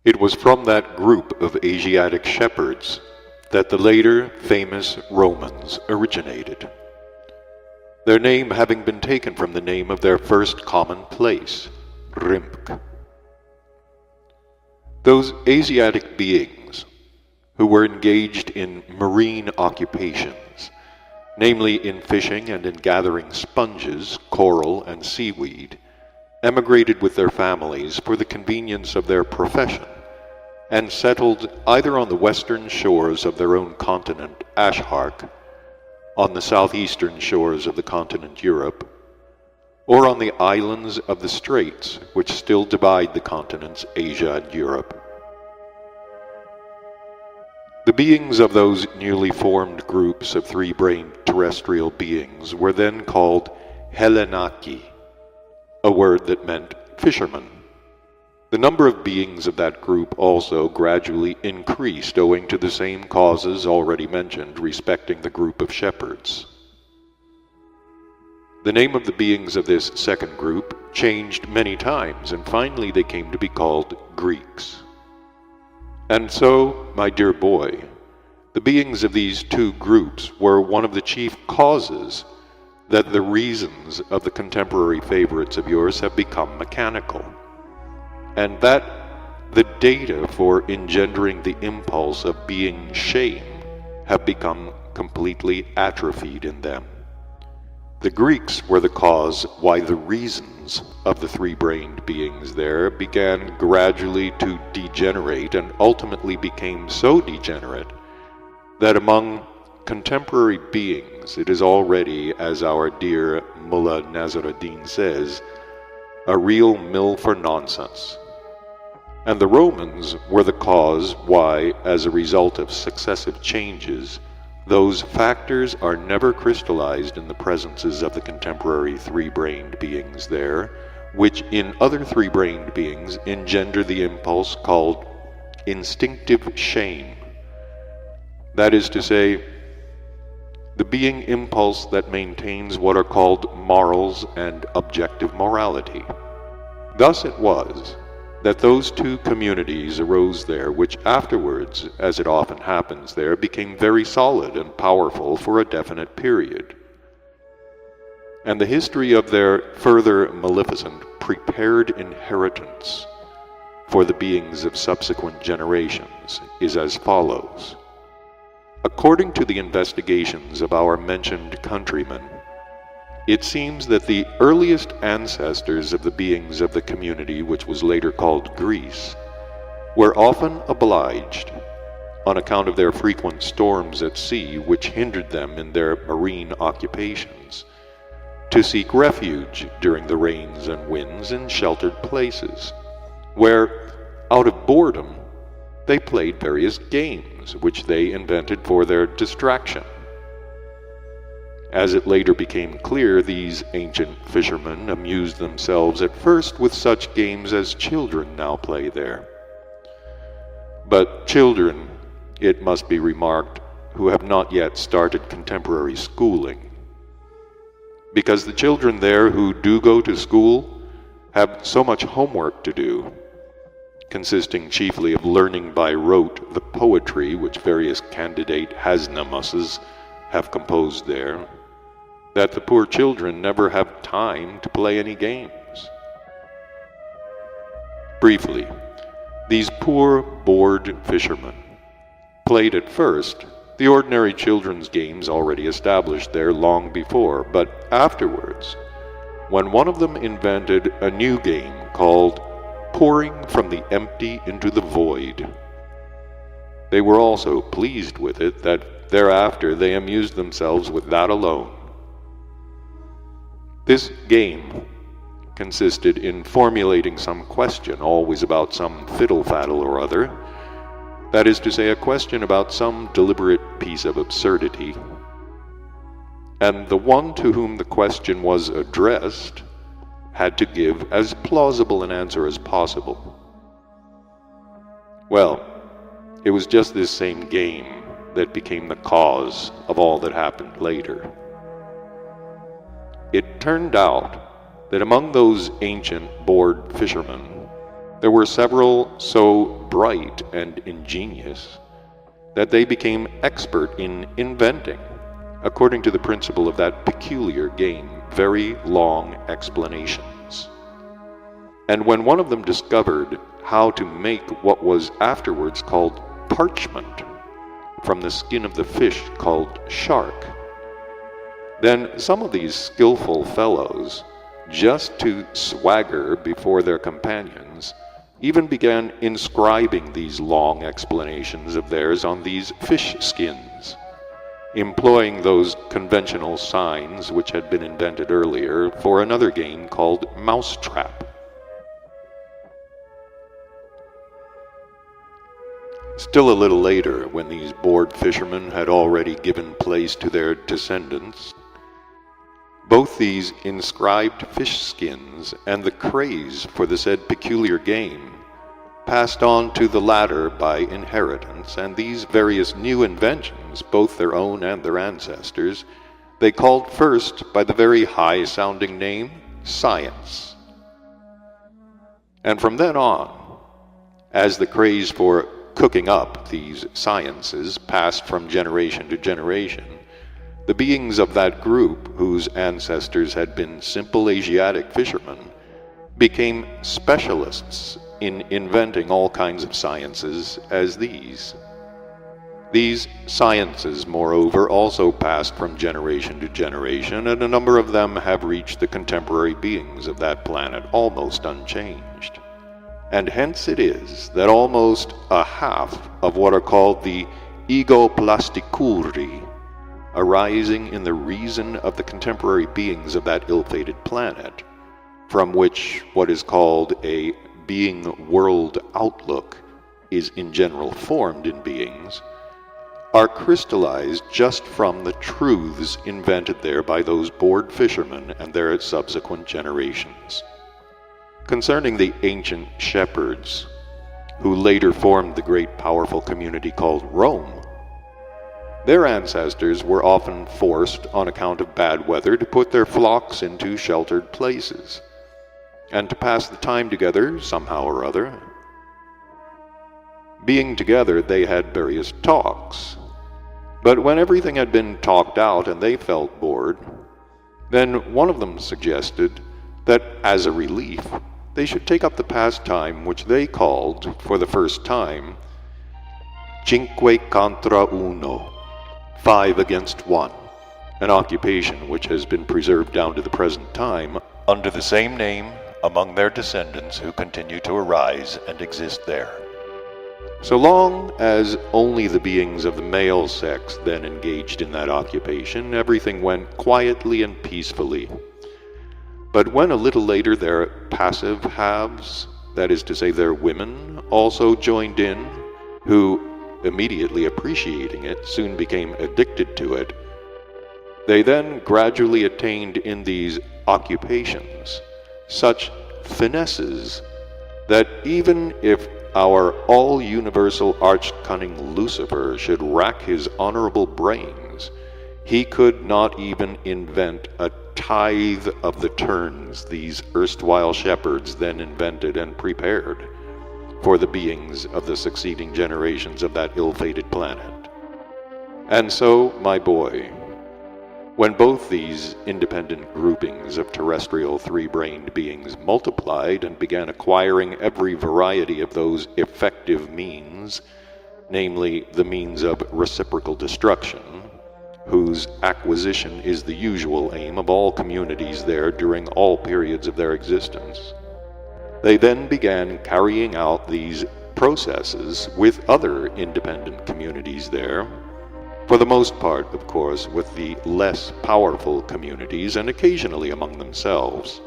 It was from that group of Asiatic shepherds that the later famous Romans originated, their name having been taken from the name of their first common place, Rimk. Those Asiatic beings, who were engaged in marine occupations, namely in fishing and in gathering sponges, coral, and seaweed, emigrated with their families for the convenience of their profession, and settled either on the western shores of their own continent, Ashhark, on the southeastern shores of the continent Europe, or on the islands of the straits which still divide the continents Asia and Europe. The beings of those newly formed groups of three-brained terrestrial beings were then called Hellenaki, a word that meant fishermen. The number of beings of that group also gradually increased owing to the same causes already mentioned respecting the group of shepherds. The name of the beings of this second group changed many times, and finally they came to be called Greeks. And so, my dear boy, the beings of these two groups were one of the chief causes that the reasons of the contemporary favorites of yours have become mechanical, and that the data for engendering the impulse of being shame have become completely atrophied in them. The Greeks were the cause why the reasons of the three-brained beings there began gradually to degenerate and ultimately became so degenerate that among contemporary beings it is already, as our dear Mullah Nasruddin says, a real mill for nonsense. And the Romans were the cause why, as a result of successive changes, those factors are never crystallized in the presences of the contemporary three-brained beings there, which in other three-brained beings engender the impulse called instinctive shame. That is to say, the being impulse that maintains what are called morals and objective morality. Thus it was that those two communities arose there, which afterwards, as it often happens there, became very solid and powerful for a definite period. And the history of their further maleficent prepared inheritance for the beings of subsequent generations is as follows. According to the investigations of our mentioned countrymen, it seems that the earliest ancestors of the beings of the community, which was later called Greece, were often obliged, on account of their frequent storms at sea which hindered them in their marine occupations, to seek refuge during the rains and winds in sheltered places, where, out of boredom, they played various games which they invented for their distraction. As it later became clear, these ancient fishermen amused themselves at first with such games as children now play there. But children, it must be remarked, who have not yet started contemporary schooling. Because the children there who do go to school have so much homework to do, consisting chiefly of learning by rote the poetry which various candidate Hasnamusses have composed there, that the poor children never have time to play any games. Briefly, these poor, bored fishermen played at first the ordinary children's games already established there long before, but afterwards, when one of them invented a new game called pouring from the empty into the void, they were also pleased with it that thereafter they amused themselves with that alone. This game consisted in formulating some question, always about some fiddle-faddle or other, that is to say, a question about some deliberate piece of absurdity, and the one to whom the question was addressed had to give as plausible an answer as possible. Well, it was just this same game that became the cause of all that happened later. It turned out that among those ancient bored fishermen There were several so bright and ingenious that they became expert in inventing, according to the principle of that peculiar game, very long explanations. And when one of them discovered how to make what was afterwards called parchment from the skin of the fish called shark, then some of these skillful fellows, just to swagger before their companions, even began inscribing these long explanations of theirs on these fish skins, employing those conventional signs which had been invented earlier for another game called mousetrap. Still a little later, when these bored fishermen had already given place to their descendants, both these inscribed fish skins and the craze for the said peculiar game passed on to the latter by inheritance, and these various new inventions, both their own and their ancestors, they called first by the very high-sounding name science. And from then on, as the craze for cooking up these sciences passed from generation to generation, the beings of that group, whose ancestors had been simple Asiatic fishermen, became specialists in inventing all kinds of sciences as these. These sciences, moreover, also passed from generation to generation, and a number of them have reached the contemporary beings of that planet almost unchanged. And hence it is that almost a half of what are called the ego-plasticuri, arising in the reason of the contemporary beings of that ill-fated planet, from which what is called a being world outlook is in general formed in beings, are crystallized just from the truths invented there by those bored fishermen and their subsequent generations. Concerning the ancient shepherds, who later formed the great powerful community called Rome, their ancestors were often forced, on account of bad weather, to put their flocks into sheltered places, and to pass the time together somehow or other. Being together, they had various talks, but when everything had been talked out and they felt bored, then one of them suggested that, as a relief, they should take up the pastime which they called, for the first time, cinque contra uno, 5 against 1, an occupation which has been preserved down to the present time under the same name among their descendants who continue to arise and exist there. So long as only the beings of the male sex then engaged in that occupation, everything went quietly and peacefully. But when a little later their passive halves, that is to say their women, also joined in, who, immediately appreciating it, soon became addicted to it, they then gradually attained in these occupations such finesses that even if our all-universal arch-cunning Lucifer should rack his honorable brains, he could not even invent a tithe of the turns these erstwhile shepherds then invented and prepared for the beings of the succeeding generations of that ill-fated planet. And so, my boy, when both these independent groupings of terrestrial three-brained beings multiplied and began acquiring every variety of those effective means, namely the means of reciprocal destruction, whose acquisition is the usual aim of all communities there during all periods of their existence, they then began carrying out these processes with other independent communities there, for the most part, of course, with the less powerful communities and occasionally among themselves.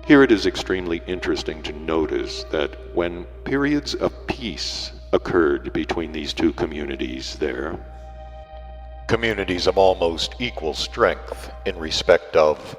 Here it is extremely interesting to notice that when periods of peace occurred between these two communities there, communities of almost equal strength in respect of